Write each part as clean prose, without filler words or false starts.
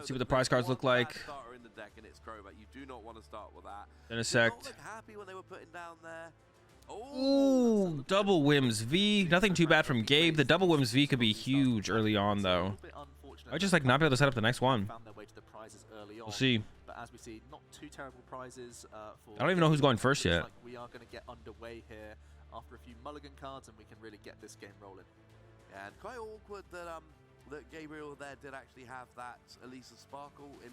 See what the prize cards look like. Starter in the deck, and it's Crobat. You do not want to start with that. Intersect. Happy when they were putting down there. Ooh, double Whims V. Nothing too bad from Gabe. The double Whims V could be huge early on, though. I just like not be able to set up the next one. We'll see. But as we see, not too terrible prizes. I don't even know who's going first yet. Like we are going to get underway here after a few mulligan cards, and we can really get this game rolling. Yeah, and quite awkward that that Gabriel there did actually have that Elisa Sparkle in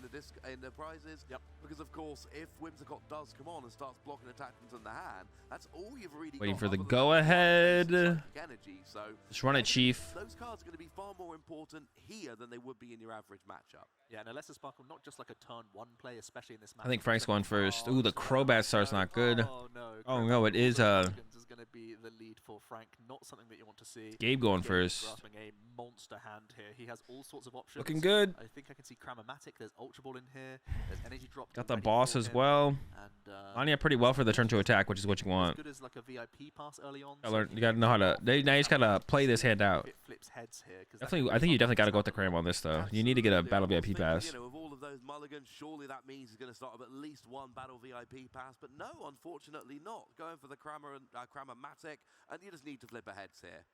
the prizes. Yep. Because of course, if Whimsicott does come on and starts blocking attachments in the hand, that's all you've really Waiting got for the other than go-ahead. Energy. So Just run it, Chief. those cards are going to be far more important here than they would be in your average matchup. Yeah, and Elisa Sparkle, not just like a turn one play, especially in this match. I think Frank's going first. Ooh, the Crobat star's not good. Oh no. Oh no, it is is going to be the lead for Frank. Not something that you want to see. Gabe going first. Grasping a monster hand here. He has all sorts of options. Looking good. I think I can see Cramomatic. There's Ultra Ball in here. There's Energy Drop. Got the boss as well. And Anya pretty well for the turn to attack, which is what you want. As good as like a VIP pass early on. You gotta know how to. Now you just gotta play this hand out. It flips heads here. Definitely, I think you definitely gotta go with the Cram on this though. You need to get a battle VIP pass. You know, of all of those mulligans, surely that means he's going to start with at least one battle VIP pass. But no, unfortunately not. Going for the Cramomatic, and you just need to flip a heads here.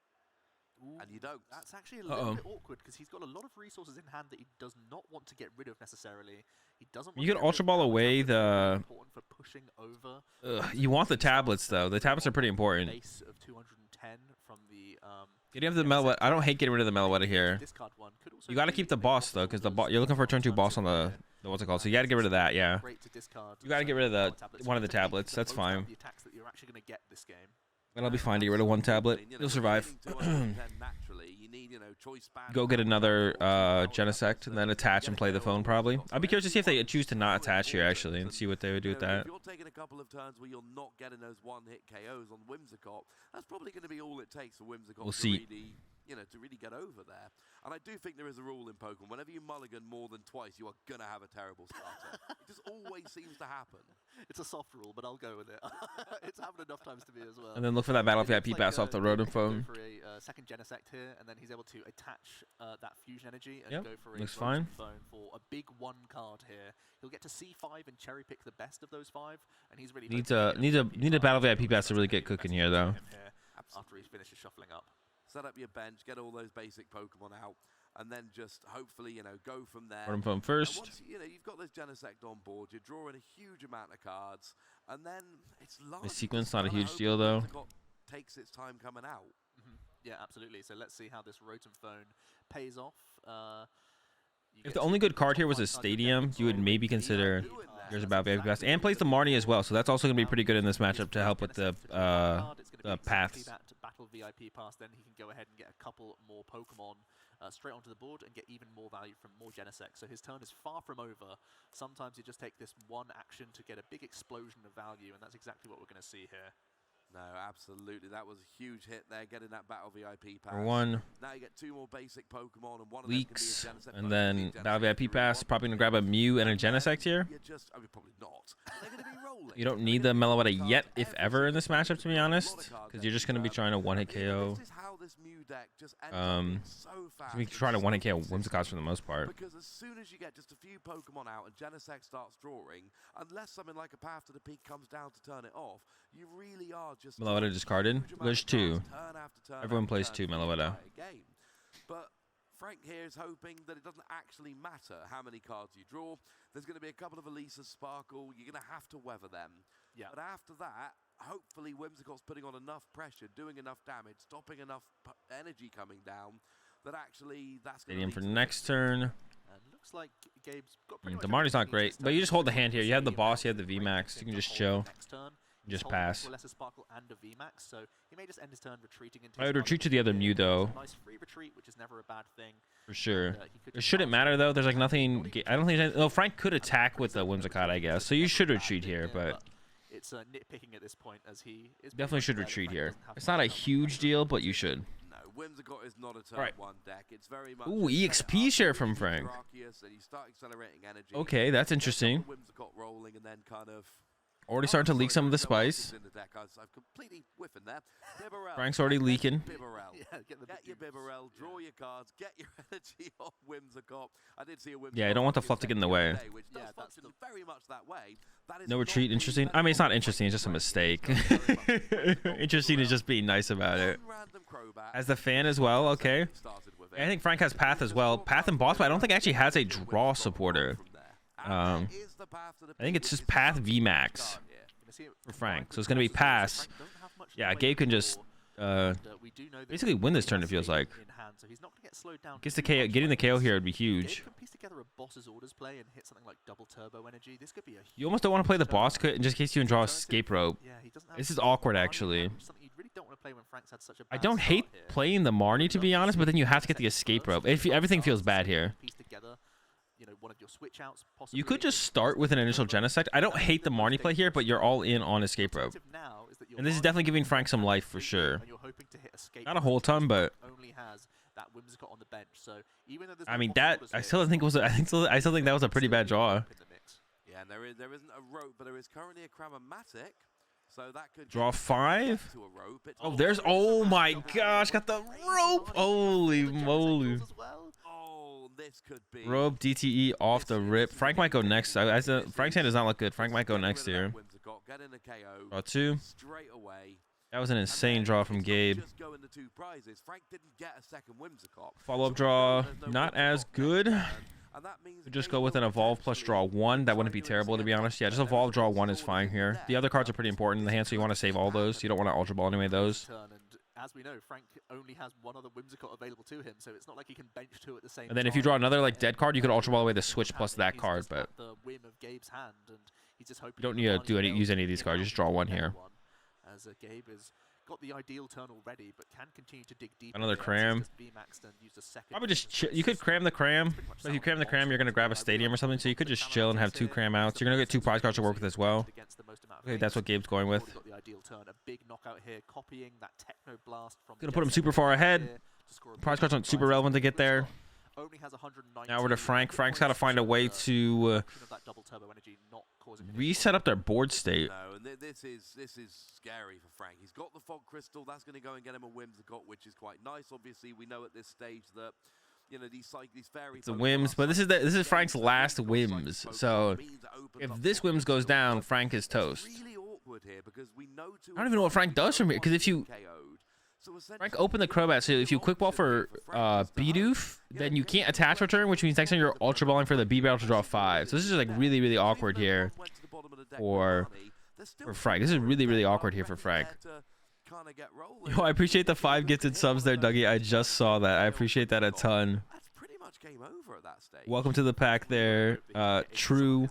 Ooh, and you don't. That's actually a little bit awkward because he's got a lot of resources in hand that he does not want to get rid of necessarily. He doesn't. You can Ultra Ball away the. Important for pushing over. You want the tablets though. The tablets are pretty important. Base of 210 from the. Getting rid of the Meloetta. I don't hate getting rid of the Meloetta here. You got to keep the boss though, because you're looking for a turn 2 boss on the what's it called? So you got to get rid of that. Yeah. You got to get rid of the one of the tablets. That's fine. That'll be fine to get rid of one tablet. You'll survive. Go get another Genesect and then attach and play the phone probably. I'd be curious to see if they choose to not attach here actually and see what they would do with that. If you're taking a couple of turns where you're not getting those one-hit KOs on Whimsicott, that's probably going to be all it takes for Whimsicott to really, to really get over there. And I do think there is a rule in Pokemon. Whenever you mulligan more than twice, you are going to have a terrible starter. It just always seems to happen. It's a soft rule, but I'll go with it. It's happened enough times to me as well. And then look for that battle VIP pass off the Rotom phone. For a second Genesect here, and then he's able to attach that fusion energy and go for a looks fine. phone for a big 1 card here. He'll get to C5 and cherry pick the best of those 5, and he's really needs a battle VIP pass to really get cooking here though. After he finishes shuffling up. Set up your bench, get all those basic Pokemon out, and then just hopefully, go from there. Rotom phone first. Once, you've got this Genesect on board, you're drawing a huge amount of cards, and then it's large. The sequence not a huge deal though. Takes its time coming out. Yeah, absolutely. So let's see how this Rotom phone pays off. If the only good card here was a Stadium, you would maybe consider here's about VIP pass and plays the Marnie as well, so that's also gonna be pretty good in this matchup to help with the paths. That battle VIP pass, then he can go ahead and get a couple more Pokemon straight onto the board and get even more value from more Genesect. So his turn is far from over. Sometimes you just take this one action to get a big explosion of value, and that's exactly what we're going to see here. No, absolutely. That was a huge hit there, getting that battle VIP pass. For 1. Now you get 2 more basic Pokemon, and one of Weeks, them can be a Genesect, and then battle VIP pass. Probably gonna grab a Mew and a Genesect here. Probably not. They're gonna be rolling. You don't need the Meloetta yet, if ever, in this matchup, to be honest, because you're just gonna be trying to one-hit KO. This is how this Mew deck just ends up so fast. We try to one-hit KO Whimsicott for the most part. Because as soon as you get just a few Pokemon out and Genesect starts drawing, unless something like a Path to the Peak comes down to turn it off, you really are just. Meloetta discarded. There's 2. Everyone plays 2 Meloetta. But Frank here is hoping that it doesn't actually matter how many cards you draw. There's going to be a couple of Elisa Sparkle. You're going to have to weather them. Yeah. But after that, hopefully Whimsicott's putting on enough pressure, doing enough damage, stopping enough energy coming down, that actually that's going to Stadium for next turn. And looks like Gabe's got pretty much Marnie's not great, but you just hold the hand here. You have the boss, you have the VMAX. You can just chill. Next turn. Just pass. Sparkle and a VMAX, so he may just end his turn retreating into. I would retreat to the other Mew though. Nice free retreat, which is never a bad thing. For sure. It shouldn't matter though. There's like nothing. I don't think. No, Frank could attack with the Whimsicott, I guess. So you should retreat here, but it's nitpicking at this point as he is definitely should retreat here. It's not a huge deal, but you should. No, Whimsicott is not a turn 1 deck. It's very much. Ooh, EXP share from Frank. Okay, that's interesting. Whimsicott rolling and then kind of Already starting to leak some of the spice. Frank's already leaking. Get your Bibarel, draw your cards, get your energy off Whimsicott. I did see a Whimsicott. Yeah, you don't want the fluff to get in the way. Very much that way. No retreat, interesting. I mean, it's not interesting, it's just a mistake. Interesting is just being nice about it. As the fan as well, okay. I think Frank has Path as well. Path and Boss, but I don't think it actually has a draw supporter. I think it's just Path VMAX for Frank. So it's going to be Pass. Yeah, Gabe can just basically win this turn, it feels like. Gets the KO, getting the KO here would be huge. You almost don't want to play the boss cut in just in case you draw Escape Rope. This is awkward, actually. I don't hate playing the Marnie, to be honest, but then you have to get the Escape Rope. Everything feels bad here. You could just start with an initial Genesect. I don't hate the Marnie play here, but you're all in on Escape Rope. And this is definitely giving Frank some life for sure. Not a whole ton, but I mean I still think that was a pretty bad draw. Yeah, and there isn't a rope, but there is currently a Cramomatic. So that could draw 5. Oh, there's, oh my gosh, got the rope. Holy moly. This could be rope DTE off the rip. Frank might go next. Frank's hand does not look good. Frank might go next here. Draw 2. That was an insane draw from Gabe. Follow-up draw, not as good. Just go with an evolve plus draw 1. That wouldn't be terrible, to be honest. Yeah, just evolve, draw 1 is fine here. The other cards are pretty important in the hand, so you want to save all those. You don't want to Ultra Ball any of those. As we know, Frank only has one other Whimsicott available to him, so it's not like he can bench 2 at the same time. And then if you draw another like dead card, you could Ultra Ball away the switch plus that card, but you don't need to use any of these cards. Just draw 1 here. As Gabe has got the ideal turn already, but can continue to dig deep. Another cram. Probably just you could cram the cram. But if you cram the cram, you're gonna grab a stadium or something. So you could just chill and have 2 cram outs. You're gonna get 2 prize cards to work with as well. Okay, that's what Gabe's going with. Gonna put him super far ahead. Prize cards aren't super relevant to get there. Now we're to Frank. Frank's got to find a way to reset up their board state. No, and this is scary for Frank. He's got the Fog Crystal. That's going to go and get him a Whimsicott, which is quite nice. Obviously, we know at this stage that these fairy. It's a Whims, but this is Frank's last Whims. So if this Whims goes down, Frank is toast. I don't even know what Frank does from here, because if you Frank open the Crobat, so if you quick ball for Bidoof, then you can't attach return, which means next time you're Ultra Balling for the B-Barrel to draw 5. So this is just like really, really awkward here for Frank. This is really, really awkward here for Frank. Yo, I appreciate the 5 gifted subs there, Dougie. I just saw that. I appreciate that a ton. Welcome to the pack there. True,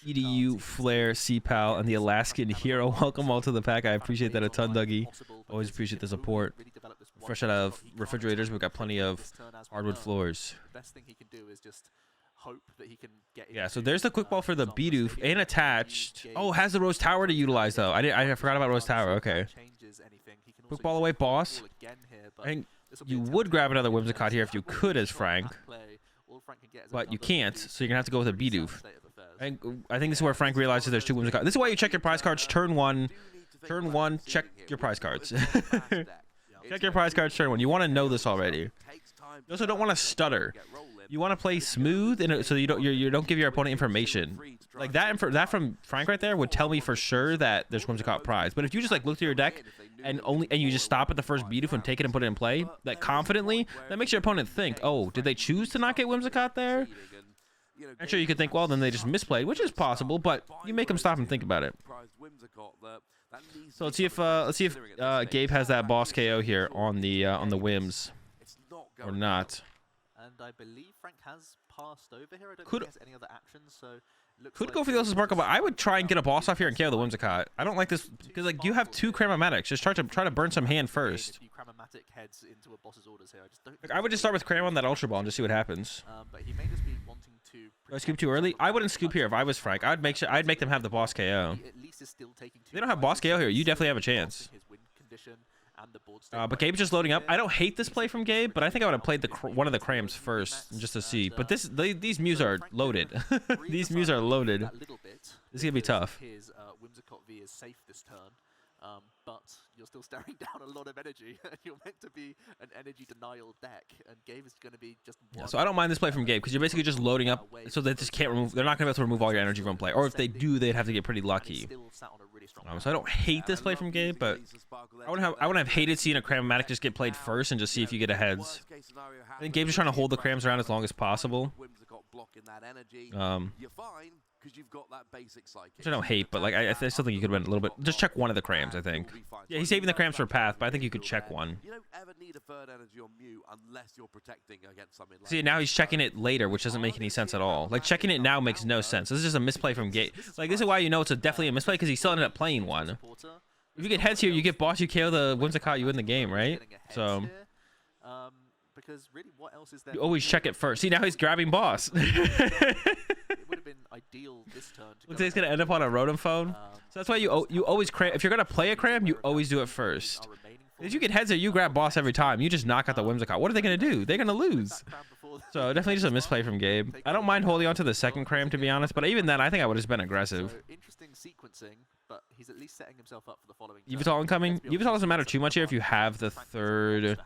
EDU, Flare, C-Pal, and the Alaskan Hero. Welcome all to the pack. I appreciate that a ton, Dougie. Always appreciate the support. Fresh out of refrigerators, we've got plenty of hardwood floors. Yeah, so there's the quick ball for the Bidoof and attached. Oh, has the Rose Tower to utilize though. I forgot about Rose Tower. Okay. Quick ball away, boss. I think you would grab another Whimsicott here if you could as Frank, but you can't, so you're gonna have to go with a Bidoof. I think this is where Frank realizes there's 2 Whimsicott. This is why you check your prize cards turn 1. Turn 1, check your prize cards. Check your prize cards turn 1. You want to know this already. You also don't want to stutter. You want to play smooth, and so you don't give your opponent information. Like that from Frank right there would tell me for sure that there's Whimsicott prize. But if you just like look through your deck and you just stop at the first Bidoof and take it and put it in play, like confidently, that makes your opponent think, oh, did they choose to not get Whimsicott there? I'm sure you could think, well, then they just misplayed, which is possible, but you make them stop and think about it. So let's see if Gabe has that boss KO here on the Whims or not. And I believe Frank has passed over here. I don't think he has any other actions, so could go for the Elsa Sparkle, but I would try and get a boss off here and KO the Whimsicott. I don't like this because like you have 2 Cramomatics. Just try to burn some hand first. I would just start with Cram on that Ultra Ball and just see what happens. But he may just be wanting to. Do I scoop too early? I wouldn't scoop here if I was Frank. I'd make them have the boss KO. They don't have boss KO here. You definitely have a chance. and the board state. But Gabe's just loading up. I don't hate this play from Gabe, but I think I would have played the one of the crams first just to see. But these Mews are loaded. These Mews are loaded. This is gonna be tough. His Whimsicott V is safe this turn, but you're still staring down a lot of energy. You're meant to be an energy denial deck, and Gabe is going to be just. Yeah, so I don't mind this play from Gabe because you're basically just loading up, so they just can't remove. They're not gonna be able to remove all your energy from play, or if they do, they'd have to get pretty lucky. So I don't hate this play from Gabe, but I wouldn't have hated seeing a Cram-O-Matic just get played first and just see if you get a heads. I think Gabe's just trying to hold the crams around as long as possible. Which I don't hate, but like I still think you could win a little bit. Just check one of the crams, I think. Yeah, he's saving the crams for path, but I think you could check one. You don't ever need a third energy on Mew unless you're protecting against something like See, now he's checking it later, which doesn't make any sense at all. Like, checking it now makes no sense. This is just a misplay from Gabe. Like, this is why you know it's definitely a misplay, because he still ended up playing one. If you get heads here, you get boss, you KO the Whimsicott, you win the game, right? So because really, what else is there? You always check it first. See, now he's grabbing boss. It would have been ideal this turn. Looks like he's gonna end up on a Rotom phone. So that's why you always cram. If you're gonna play a cram, you always do it first. If you get heads there, you grab boss every time. You just knock out the Whimsicott. What are they gonna do? They're gonna lose. So definitely just a misplay from Gabe. I don't mind holding on to the second cram, to be honest, but even then, I think I would have just been aggressive. So interesting sequencing, but he's at least setting himself up for the following. Yveltal incoming. Yveltal doesn't matter too much here if you have the third.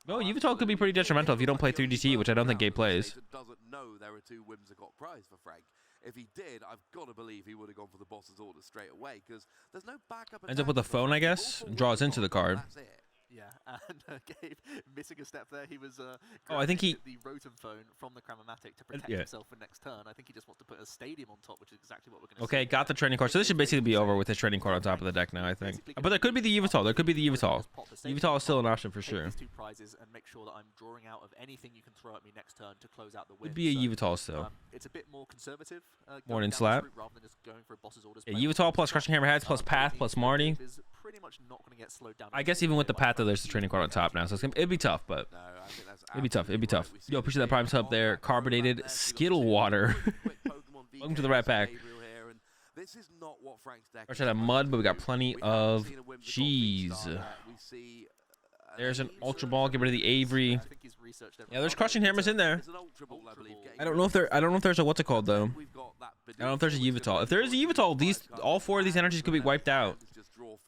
No, Yveltal could be pretty detrimental if you don't play 3DT, which I don't think Gabe plays. Doesn't know there are two Whimsicott prize for Frank. If he did, I've got to believe he would have gone for the boss's order straight away, because there's no backup. Ends up with a phone, I guess, and draws into the card. That's it. Yeah, and Gabe missing a step there. He was I think he the Rotom phone from the Cram-O-Matic to protect himself for next turn. I think he just wants to put a stadium on top, which is exactly what we're going to see. Okay, got the training card. So this should basically be over with his training card on top of the deck now, I think. But there could be the Yveltal. There could be the Yveltal. Yveltal is still an option for sure. These two prizes and make sure that I'm drawing out of anything you can throw at me next turn to close out the win. Could be a Yveltal still. It's a bit more conservative. More than slap. Rather than just going for a boss's orders. Yeah, Yveltal plus Crushing Hammerheads plus Path plus Marty. Pretty much not going to get slowed down. I guess even with the Path, though, there's the training card on top now, so it'd be tough, but it'd be tough. It'd be tough. Yo, appreciate that Prime sub there. Carbonated Skittle Water. Welcome to the Rat Pack. This is not what Frank's deck. We're out of mud, but we got plenty of cheese. There's an Ultra Ball. Get rid of the Avery. Yeah, there's Crushing Hammers in there. I don't know if there's a what's it called though. I don't know if there's a Yveltal. If there is a Yveltal, all four of these energies could be wiped out.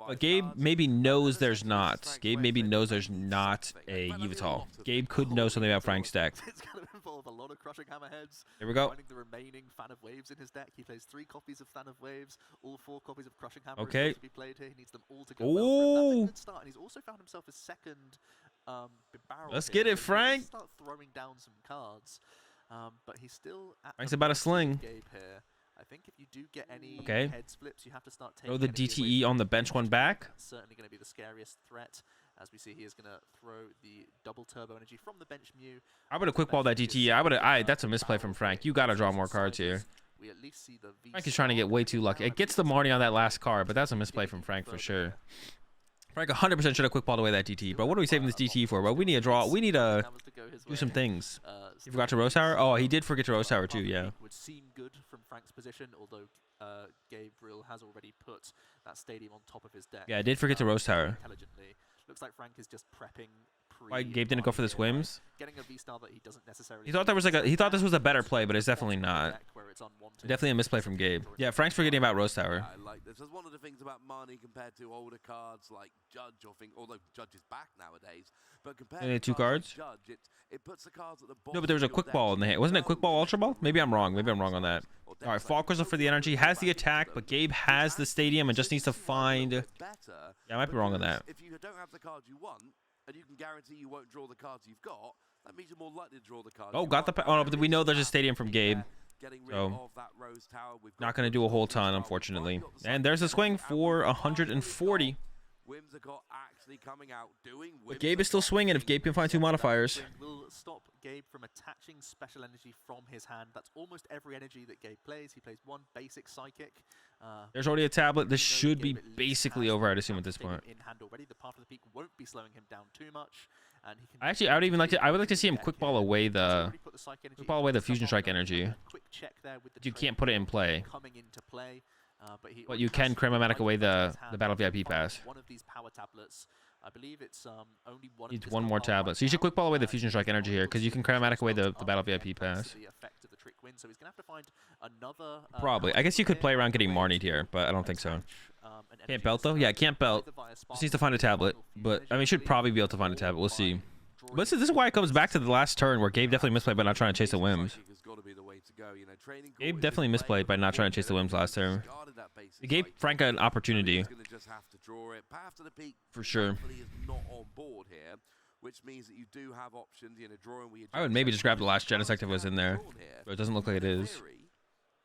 But Gabe maybe knows there's not. Gabe maybe knows there's not a Yveltal. Gabe could know something about Frank's deck. It's going to involve a lot of Crushing Hammerheads. Here we go. Finding the remaining Fan of Waves in his deck. He plays 3 copies of Fan of Waves. All 4 copies of Crushing Hammer Okay. to be played here. He needs them all to go well for him. That's a good start. And he's also found himself a second barrel. Let's get it, Frank. Start throwing down some cards. But he's still at Frank's about to sling. Gabe here. I think if you do get any head flips, you have to start taking. Throw the DTE on the bench one back. That's certainly going to be the scariest threat. As we see, he is going to throw the double turbo energy from the bench Mew. I would have quick balled that DTE. That's a misplay from Frank. You got to draw more cards here. We at least see the Frank is trying to get way too lucky. It gets the Marty on that last card, but that's a misplay from Frank for sure. Frank 100% should have quick balled away that DTE. But what are we saving this DTE for? Well, we need a draw. We need to do some things. He forgot to Rose Tower? Oh, he did forget to Rose Tower too, yeah. Would seem good from Frank's position, although Gabriel has already put that stadium on top of his deck. Yeah, I did forget to Rose Tower. Intelligently. Looks like Frank is just prepping. Why Gabe didn't go for the Whims? Getting a V-star that he doesn't necessarily. He thought there was he thought this was a better play, but it's definitely not. Definitely a misplay from Gabe. Yeah, Frank's forgetting about Rose Tower. I like this. That's one of the things about Marnie compared to older cards like Judge, although Judge is back nowadays. But compared to 2 cards? Judge, it puts the cards at the bottom. No, but there was a quick ball in the hand. Wasn't it quick ball Ultra Ball? Maybe I'm wrong. Maybe I'm wrong on that. All right, Fall Crystal for the energy. Has the attack, but Gabe has the stadium and just needs to find. Yeah, I might be wrong on that. If you don't have the cards you want, and you can guarantee you won't draw the cards you've got, that means you're more likely to draw the cards. Oh, got the. Oh, no, but we know there's a stadium from Gabe. So, not going to do a whole ton, unfortunately. And there's a swing for 140. Whimsicott actually coming out doing. But Gabe is still swinging if Gabe can find 2 modifiers. Will stop Gabe from attaching special energy from his hand. That's almost every energy that Gabe plays. He plays 1 basic psychic. There's already a tablet. This should be basically over, I'd assume, at this point. In hand already. The Path of the Peak won't be slowing him down too much. And he can actually, I would like to see him quick ball away the Fusion Strike energy. You can't put it in play. But you can Cram-O-Matic away the Battle VIP pass. One of these power tablets I believe it's only one. Needs one more tablet. So you should quick ball away the Fusion Strike energy here, because you can chromatic away the Battle VIP pass. The effect of the trick win, so he's gonna have to find another. Probably. I guess you could play around getting Marnied here, but I don't think so. Can't belt though? Yeah, can't belt. Just needs to find a tablet. But I mean, should probably be able to find a tablet. We'll see. But this is why it comes back to the last turn where Gabe definitely misplayed by not trying to chase the whims. Gabe definitely misplayed by not trying to chase the whims last turn. It gave Frank an opportunity. For sure. I would maybe just grab the last Genesect if it was in there. But it doesn't look like it is.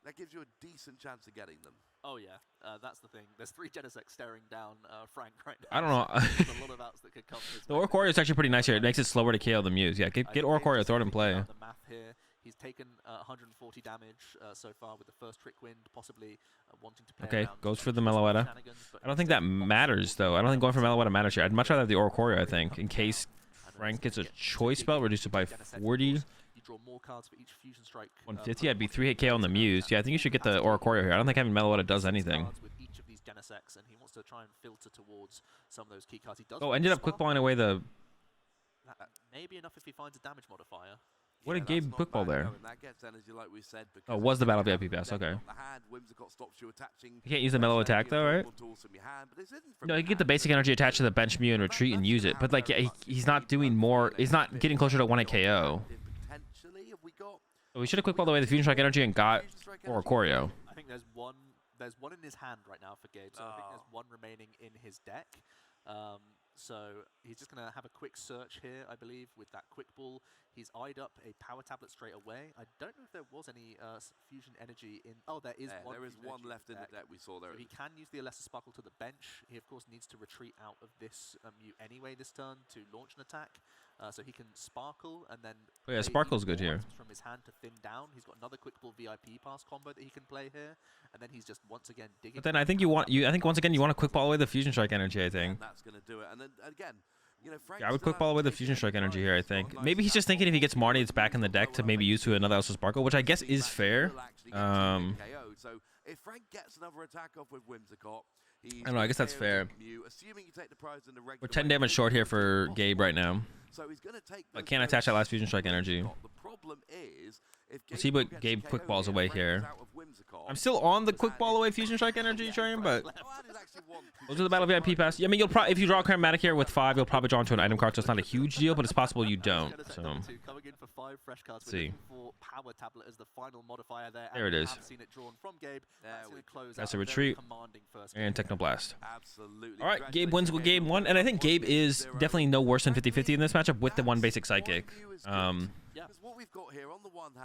That gives you a decent chance of getting them. Oh yeah, that's the thing. There's 3 Genesect staring down Frank right now. I don't know. There's a lot of outs that could come The Orcorio is actually pretty nice here. It makes it slower to KO the Muse. Yeah, get Orcorio, throw it in play. The math here. He's taken 140 damage so far with the first trick wind, possibly wanting to play. Okay, goes for the Meloetta. I don't think that matters though. I don't think going for Meloetta matters here. I'd much rather have the Orcorio, I think, in case Frank gets a choice spell, reduce it by 40. Draw more cards for each fusion strike. 150, I'd be 3-hit KO on the Muse. Yeah, I think you should get the Orcorio here. I don't think having Meloetta does anything. With each of these Genesects, and he wants to try and filter towards some of those key cards. He does. Oh, ended up quick balling away the. That may be enough if he finds a damage modifier. What did Gabe quick ball there? Oh, was the Battle VIP pass? Okay. You can't use the mellow attack though, right? No, you can get the basic energy attached to the bench Mew and retreat and use it. But like, yeah, he's not doing more. He's not getting closer to 1-hit KO. So we should have quick balled away the Fusion Strike energy and got Orcorio. I think there's one in his hand right now for Gabe, so I think there's one remaining in his deck. So he's just going to have a quick search here, I believe, with that quick ball. He's eyed up a power tablet straight away. I don't know if there was any fusion energy in. Oh, there is one. There is one left in the deck. We saw there. So he can use the Lesser Sparkle to the bench. He, of course, needs to retreat out of this Mew anyway this turn to launch an attack. So he can Sparkle and then. Oh, yeah, Sparkle's good here. From his hand to thin down. He's got another quick ball VIP pass combo that he can play here, and then he's just once again digging. But then I think I think once again you want to quick ball away the Fusion Strike energy. I think. And that's going to do it. And then again. You know, yeah, I would quick ball away the Fusion Strike energy here, I think. Maybe he's just thinking if he gets Marnie, it's back in the deck to maybe use to another Elsa Sparkle, which I guess is fair. So if Frank gets another attack off with Whimsicott, I don't know, I guess that's fair. We're 10 damage short here for Gabe right now. But can't attach that last Fusion Strike energy. Let's see what Gabe quick balls away here. I'm still on the quick ball away Fusion Strike energy train, but those are the Battle VIP pass. I mean, you'll probably if you draw a Chromatic here with 5, you'll probably draw into an item card, so it's not a huge deal, but it's possible you don't. So coming in for 5 fresh cards. See. Power tablet as the final modifier there. There it is. Seen it drawn from Gabe. That's a retreat and Technoblast. Absolutely. All right, Gabe wins with Game 1, and I think Gabe is definitely no worse than 50-50 in this matchup with the 1 basic Psychic. I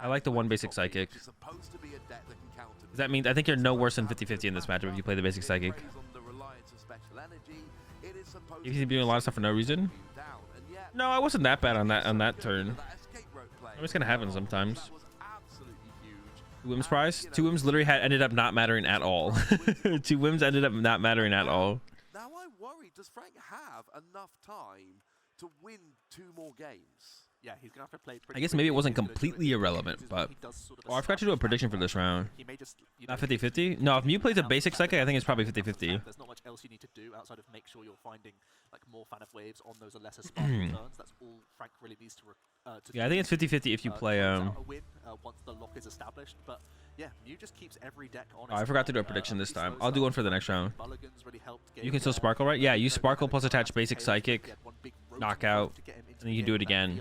like the 1 basic Psychic. That means I think you're no worse than 50-50 in this matchup if you play the basic Psychic. You seem doing a lot of stuff for no reason. No, I wasn't that bad on that turn. I'm just gonna happen sometimes. 2 Whims prize. 2 Whims literally ended up not mattering at all. 2 Whims ended up not mattering at all. Now I worry, does Frank have enough time to win 2 more games? Yeah, he's gonna have to play. I guess maybe it wasn't completely irrelevant, but I forgot to do a prediction for this round. He may just, not 50-50. No, if Mew plays a basic Psychic, I think it's probably 50-50. There's not much else you need to do outside of make sure you're finding like more fan of waves on those lesser sparkle turns. That's all Frank really needs to. Yeah, I think it's 50-50 if you play a win once the lock is established, but yeah, Mew just keeps every deck on. Oh, I forgot to do a prediction this time. I'll do one for the next round. You can still Sparkle, right? Yeah, use Sparkle plus attach basic Psychic, knockout, and then you can do it again.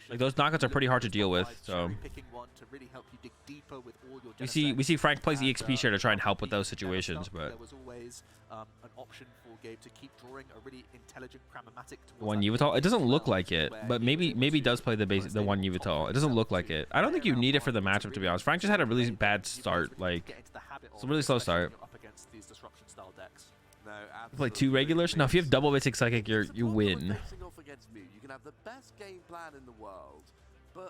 Like those knockouts are pretty hard to deal with, so. We see Frank plays EXP share to try and help with those situations, but. There was always an option for Gabe to keep drawing a really intelligent Cramomatic. The 1 Yveltal? It doesn't look like it, but maybe does play the 1 Yveltal. It doesn't look like it. I don't think you need it for the matchup, to be honest. Frank just had a really bad start, like it's a really slow start. You play 2 regulars? No, if you have double basic Psychic, you win.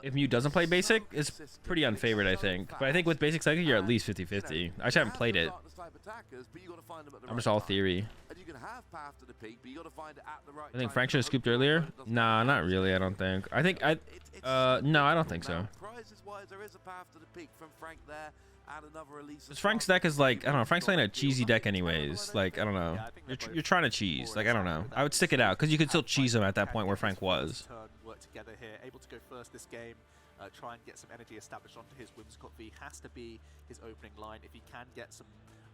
If Mew doesn't play basic, it's pretty unfavored, I think. But I think with basic Psychic, you're at least 50-50. I just haven't played it. I'm just all theory. can have path to the peak, but you got to find it at the right I think time. Frank should have scooped earlier. Nah, not really. I don't think. I think no, I don't think so. Prizes wise, there is a path to the peak from Frank there, and another release. Frank's deck is like, I don't know. Frank's playing a cheesy deck anyways. Like, I don't know. You're trying to cheese. Like, I don't know. I would stick it out because you could still cheese him at that point where Frank was. Work together here, able to go first this game. Try and get some energy established onto his Whimsicott V. Has to be his opening line. If he can get some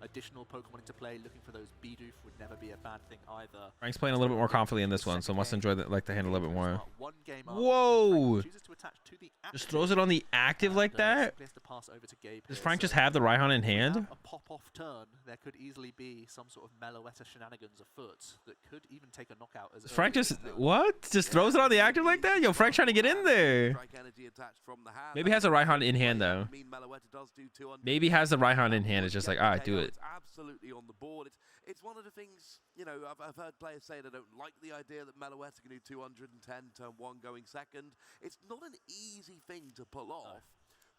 additional Pokemon into play, looking for those Bidoof would never be a bad thing either. Frank's playing a little bit more confidently in this one, so must enjoy like the hand a little bit more. One game up, Whoa! to attach to the Just throws it on the active like that? has to pass over to Gabe Does here. Frank So just have the Raihan in hand? without a pop-off turn, there could easily be some sort of Meloetta shenanigans afoot that could even take a knockout. As Frank early as just, the third. what? Just throws it on the active like that? Yo, Frank trying to get in there. Strike energy attached from the hand. Maybe has a Raihan in hand though. Meloetta does do 200. Maybe has the Raihan in hand. It's just like, all right, do it. It's absolutely on the board. It's one of the things, you know, I've heard players say they don't like the idea that Meloetta can do 210, turn 1 going second. It's not an easy thing to pull off,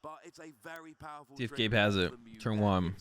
but it's a very powerful. See if Gabe has it. Turn 1.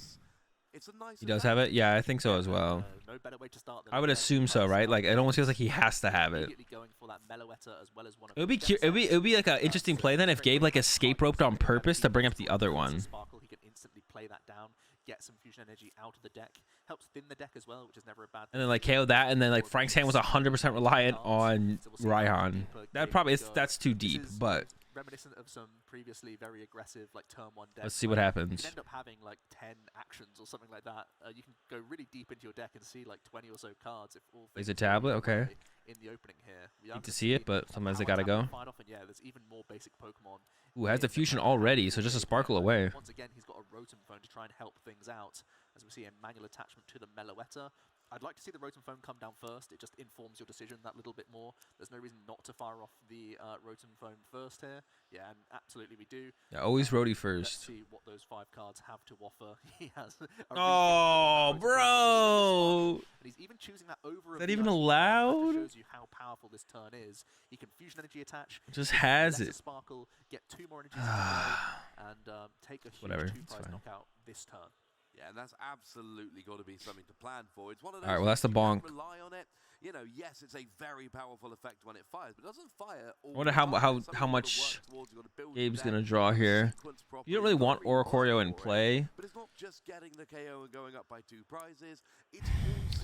It's a nice. He does have it? Yeah, I think so as well. No better way to start than I would assume so, right? Like, it almost feels like he has to have it. immediately going for that Meloetta as well as one of It would be the it would be like an interesting play then if Gabe like escape roped on purpose to bring up the other one. Sparkle, he can instantly play that down, get some fusion energy out of the deck, helps thin the deck as well, which is never a bad thing. And then like KO that, and then like Frank's hand was 100% reliant on Raihan. That probably that's too deep, but reminiscent of some previously very aggressive like turn 1 decks. let's see what You happens. can end up having like 10 actions or something like that. You can go really deep into your deck and see like 20 or so cards if all Plays things a tablet, go okay. right in the opening here. We are Hate to gonna see it, but sometimes they power gotta tablet go. fired off, and yeah, there's even more basic Pokemon. Ooh, has the in fusion deck. already, so just a Sparkle away. Once again, he's got a Rotom Phone to try and help things out. As we see a manual attachment to the Meloetta. I'd like to see the Rotom Phone come down first. It just informs your decision that little bit more. There's no reason not to fire off the Rotom Phone first here. Yeah, and absolutely we do. Yeah, always Rhodey Let's first. see what those 5 cards have to offer. He has a really Oh, good Rotom Phone bro! and he's even choosing that over. Is that even allowed? That shows you how powerful this turn is. He can fusion energy attach. Just he can has let it. Sparkle, get 2 more energies into play, and take a huge Whatever, 2 it's prize fine. knockout this turn. Yeah, and that's absolutely got to be something to plan for. It's one of those. All right, well, that's the things you bonk. can't rely on it. You know, yes, it's a very powerful effect when it fires, but it doesn't fire. I wonder how much Gabe's gonna draw here. You don't really want Oricorio in play. But it's not just getting the KO and going up by 2 prizes. It's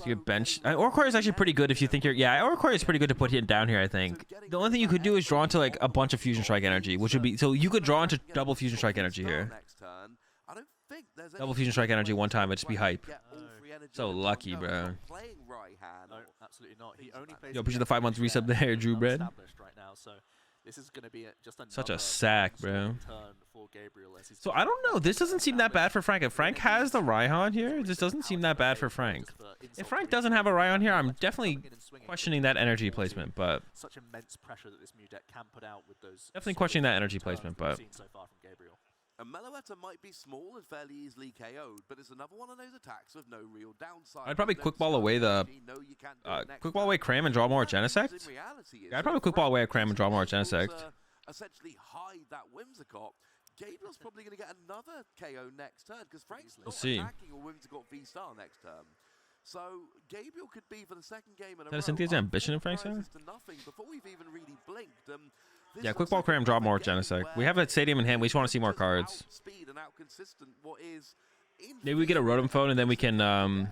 You also bench. getting Oricorio is actually pretty good if you think you're. Yeah, Oricorio is pretty good to put him down here. I think. The only thing you could do is draw into like a bunch of Fusion Strike energy, which would be so you could draw into double Fusion Strike energy here. Double Fusion Strike energy one time, it'd just be hype. So lucky, bro. No, absolutely not. He only plays. Yo, appreciate the 5 months resub there, Drew Bread. Right now, so this is going to be just Such a sack, bro. turn for Gabriel as he's So I don't know. This doesn't seem that bad for Frank. If Frank has the Raihan here, this doesn't seem that bad for Frank. If Frank doesn't have a Raihan here, I'm definitely questioning that energy placement, but such immense pressure that this Mew deck can put out with those. definitely questioning that energy placement, but seen so far from Gabriel. A Meloetta might be small and fairly easily KO'd, but it's another one of those attacks with no real downside. I'd probably quick ball away the quick ball away Cram and draw more Genesect. Yeah, I'd probably quick ball away a Cram and draw more Genesect. Essentially hide that Whimsicott. Gabriel's probably going to get another KO next turn because Frank's not attacking a Whimsicott V-Star next turn. So Gabriel could be for the second game in a row. Cynthia's ambition in Frank's hand? Before we've even really blinked. Yeah, quick ball Cram, draw more Genesect. We have that stadium in hand. We just want to see more cards. Maybe we get a Rotom Phone and then we can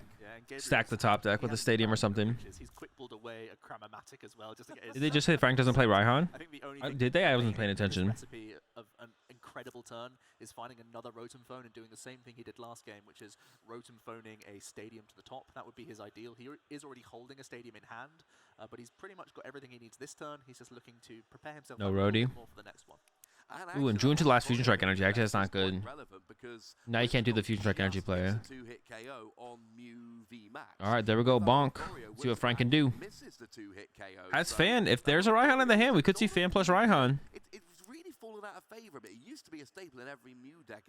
stack the top deck with a stadium or something. He's quick balled away a Cramamatic as well. Just to get his Did they just say Frank doesn't play Raihan? I think the only Did they? I wasn't paying attention. Recipe of an incredible turn is finding another Rotom Phone and doing the same thing he did last game, which is Rotom Phoning a stadium to the top. That would be his ideal. He is already holding a stadium in hand, but he's pretty much got everything he needs this turn. He's just looking to prepare himself No a roadie. little more for the next one. Ooh, and June to the last Fusion Strike energy. Actually, that's not good. Now you can't do the Fusion Strike energy player. Alright, there we go. Bonk. See what Frank can do. As Fan, if there's a Raihan in the hand, we could see Fan plus Raihan. It's really fallen out of favor, but it used to be a staple in every Mew deck.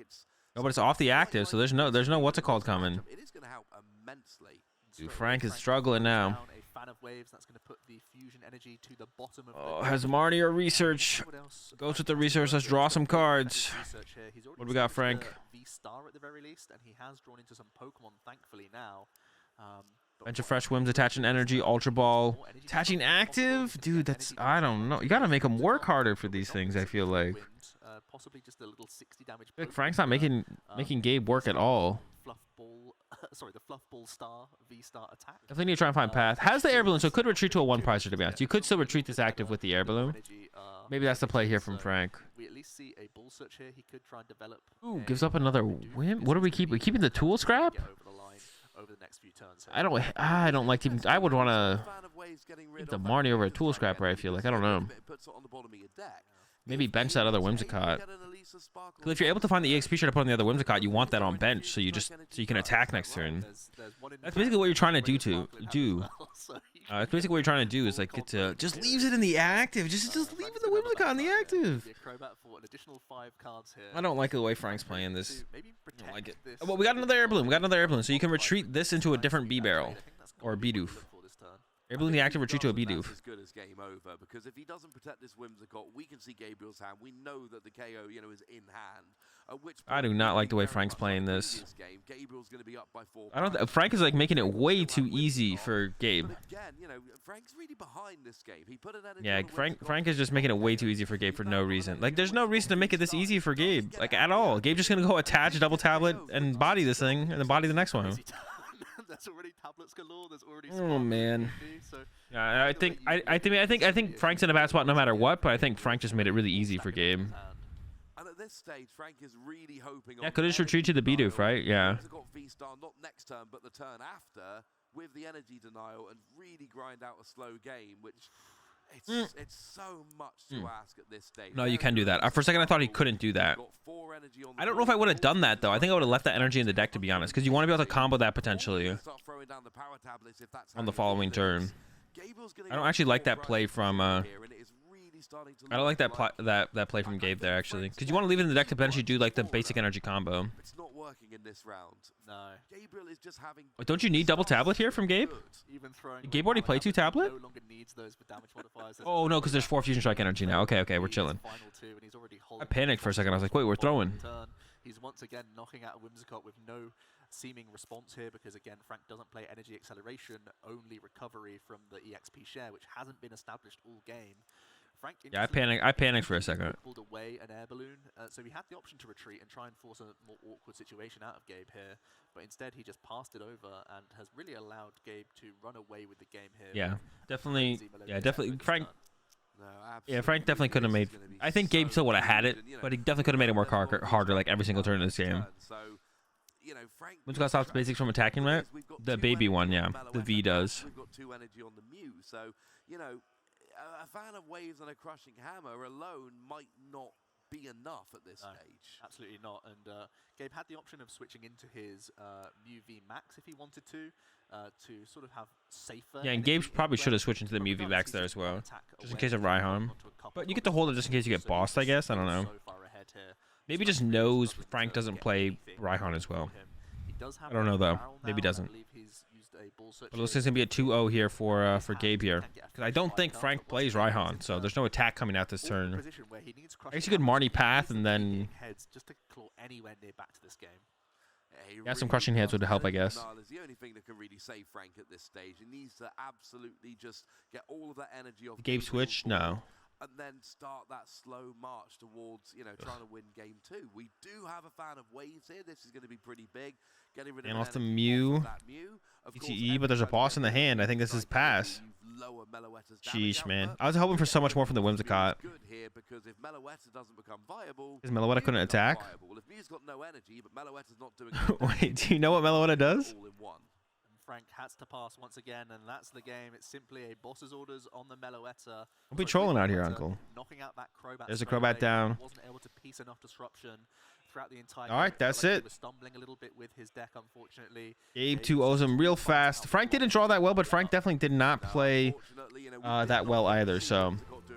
Oh, but it's off the active, so there's no what's it called coming. It is going to help immensely. Dude, Frank is struggling now. A fan of waves, that's going to put the fusion energy to the bottom of Oh, has Marnie or research? Goes with the research. Let's draw some cards. What do we got, Frank? V-Star at the very least, and he has drawn into some Pokemon, thankfully, now. Bunch of fresh whims, attaching energy, ultra ball, attaching active. Dude, that's, I don't know. You gotta make them work harder for these things. I feel like. Possibly just a little 60 damage. Like Frank's not making Gabe work at all. Fluff ball, sorry, the fluff ball star V star attack. Definitely need to try and find path. Has the air balloon, so it could retreat to a 1-pricer, to be honest. You could still retreat this active with the air balloon. Maybe that's the play here from Frank. We at least see a bull search here. He could try and develop. Ooh, gives up another whim. What do we keep? We keeping the tool scrap? Over the next few turns. I don't like team. I would want to keep the Marnie over a tool scrapper. I feel like, I don't know. Maybe bench that other Whimsicott. Because if you're able to find the EXP shard to put on the other Whimsicott, you want that on bench, so you can attack next turn. That's basically what you're trying to do. That's basically what you're trying to do is like get to just leaves it in the active. Just leave the Whimsicott in the active. I don't like the way Frank's playing this. I don't like it. Well, we got another air balloon. So you can retreat this into a different B barrel or a B doof. Air balloon the active, retreat to a B doof. As good as game over, because if he doesn't protect this Whimsicott, we can see Gabriel's hand. We know that the KO, is in hand. I do not like the way Frank's playing this. Gabriel's going to be up by 4. Frank is like making it way too easy for Gabe. Again, Frank's really behind this game. He put an energy. Yeah, Frank is just making it way too easy for Gabe for no reason. Like, there's no reason to make it this easy for Gabe, like at all. Gabe's just gonna go attach a double tablet and body this thing, and then body the next one. There's already tablets galore. There's already. Oh man. Yeah, I think Frank's in a bad spot no matter what, but I think Frank just made it really easy for Gabe. And at this stage, Frank is really hoping. Yeah, could just retreat to the B-doof, right? Yeah. Not next turn, but the turn after, with the energy denial, and really grind out a slow game, which it's so much to ask at this stage. No, you can do that. For a second, I thought he couldn't do that. I don't know if I would have done that though. I think I would have left that energy in the deck, to be honest, because you want to be able to combo that potentially on the following turn. I don't actually like that play from. I don't like that play from Gabe there actually, because you want to leave it in the deck to potentially do like the basic energy combo. It's not working in this round. No. Gabriel is just having. Don't you need double tablet here from Gabe? Gabe already played 2 tablet? Oh no, because there's 4 fusion strike energy now. Okay, we're chilling. I panicked for a second. I was like, wait, we're throwing. He's once again knocking out a Whimsicott with no seeming response here, because again Frank doesn't play energy acceleration, only recovery from the EXP share, which hasn't been established all game. Frank, yeah, I panicked for a second. Pulled away an air balloon, so he had the option to retreat and try and force a more awkward situation out of Gabe here, but instead he just passed it over and has really allowed Gabe to run away with the game here. Yeah, definitely. Yeah, definitely. Frank. No, yeah, Frank definitely could have made. I think Gabe still would have had it, but he definitely could have made it work harder like every single turn in this game. Whimsicott stops basics from attacking, right? The baby one, yeah. The V does. We've got 2 energy on the Mew, so a fan of waves and a crushing hammer alone might not be enough at this stage. Absolutely not. And Gabe had the option of switching into his Mew VMAX if he wanted to sort of have safer. Yeah, and Gabe probably should have switched into the Mew VMAX there as well, just in case of Raihan. But you get to hold it just in case you get bossed, I guess. I don't know. Maybe just knows Frank doesn't play Raihan as well. I don't know though. Maybe doesn't. But it looks like it's gonna be a 2-0 here for Gabe here, because I don't think Frank plays Raihan, so there's no attack coming out this turn. I guess you could Marnie path and then. Yeah, some crushing heads would help, I guess. Is the only thing that can really save Frank at this stage. He needs to absolutely just get all of that energy off. Gabe switch? No. And then start that slow march towards, trying to win game 2. We do have a fan of waves here. This is going to be pretty big. Getting rid of off the Mew. ETE, but there's a boss in the hand. I think this is pass. Sheesh, man. I was hoping for so much more from the Whimsicott. Is Meloetta couldn't attack? Wait, do you know what Meloetta does? Frank has to pass once again, and that's the game. It's simply a boss's orders on the Meloetta. Don't be trolling out here, Uncle. Knocking out that Crobat. There's a Crobat down. Wasn't able to piece enough disruption throughout the entire. All right, that's it. Was stumbling a little bit with his deck, unfortunately. Gabe 2-0s him real fast. Frank didn't draw that well, but Frank definitely did not play that well either. So